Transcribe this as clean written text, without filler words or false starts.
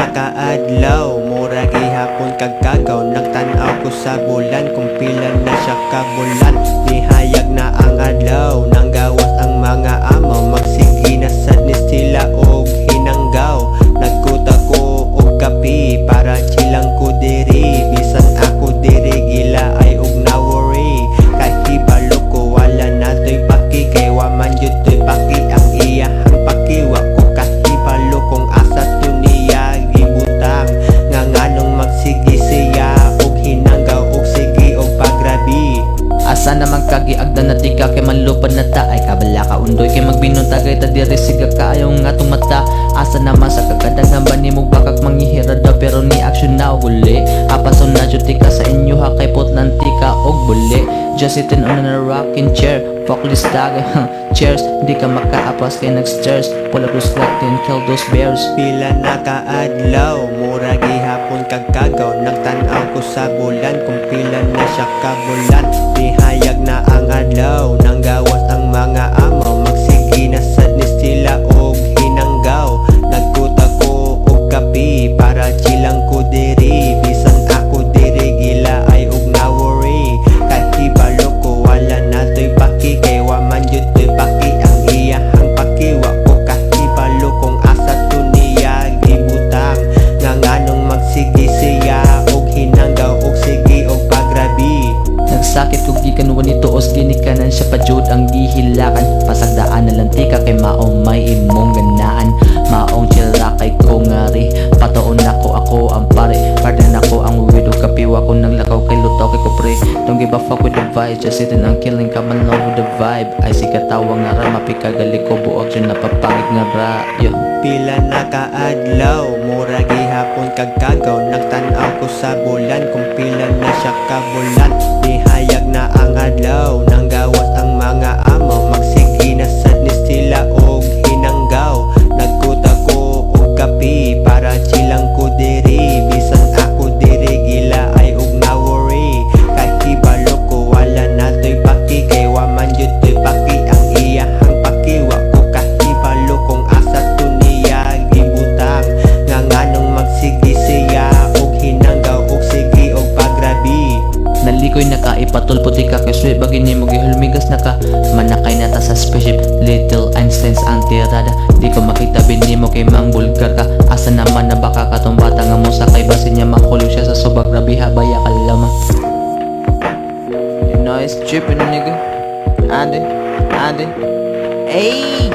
nakaadlaw, mura gihapon kagkagaw. Nagtanaw ko sa bulan kung pila na siya kabulan. Nihayag na ang adlaw, nang gawas ang mga amaw. Magsigi na sadness sila og hinanggaw. Nagkuta ko og kapi para chilang ko diri. Bisan ako diri gila ay og na worry. Kahibalo ko wala na to'y paki, kay waman yun to'y paki ang iyahang pakiwa ko. Kahibalo kung asa to niya gibutang, nga nganong magsigi siya og hinanggaw og sige og pagrabi. Asa naman kagiagdan na tika kay manlupad na ta, ay kabala ka undoy kay magbinon tagay ta diri siga kaayaw nga tumata. Asa naman sa kagadagan ba ni mo bakak manghihirada pero ni action na uli. Apason na jud tika sa inyo ha kay putlan tika og buli. Just sitting on a rocking chair, focus tagay cheers. Di ka makaapas kay nag-stairs, pull up those slack and kill those bears. Pila na kaadlaw, mura gihapon kagkagaw. Nagtanaw ko sa bulan kung pila na siya kabulan. Nihayag na ang adlaw, nang gawas ang mga amaw. Magsigi na sadness sila og hinanggaw. Nagkuta ko og kapi para chilang ko diri. Bisan ako diri gila ay og na worry. Kahibalo ko wala na to'y paki, kay waman yun to'y paki ang iyahang pakiwa ko. Kahibalo kung asa to niya gibutang, nga nganong magsigi siya og hinanggaw og sige og pagrabi. Nagsakit ug gikan wani tuos ginikanan siya pa jud ang gihilakan. Pasagdaan na lang tika kay maong may imong ganaan. Maong chilra kay ko ngari, patuon ako ang pare. Pardon ako ang widow, kapiwa ko naglakaw kay lutaw kay kupre. Don't give a fuck with the vibe, just sitting and killing come along with the vibe. Ay si katawa nga ra, mapikagali ko buok siya napapangit nga ra. Yo. Pila na kaadlaw, mura gihapon kagkagaw. Nagtanaw ko sa bulan kung pila na siya kabulan. Nihayag na ang adlaw, nang gawas ang mga amaw. Magsigi na sadness sila og hinanggaw. Nagkuta ko og kapi para chilang ko diri. Bisan ako diri gila ay og na worry. Kahibalo ko wala na to'y paki, kay waman yun to'y paki ang iyahang pakiwa ko. Kahibalo kung asa to niya gibutang, nga nganong magsigi siya og hinanggaw og sige og pagrabi. Nalikoy na ka, ipatulpo di ka kay sweet bagay ni mo gihulmigas na ka. Manakay na ta sa spaceship, little Einstein's antirada. Di ko makita bini mo kay mang bulgar ka. Asa naman na baka katong bata nga mo sakay, basin niya makulong siya sa subag grabe habaya ka lama. You know it's trippin' nigga. Ade, ade, ayy.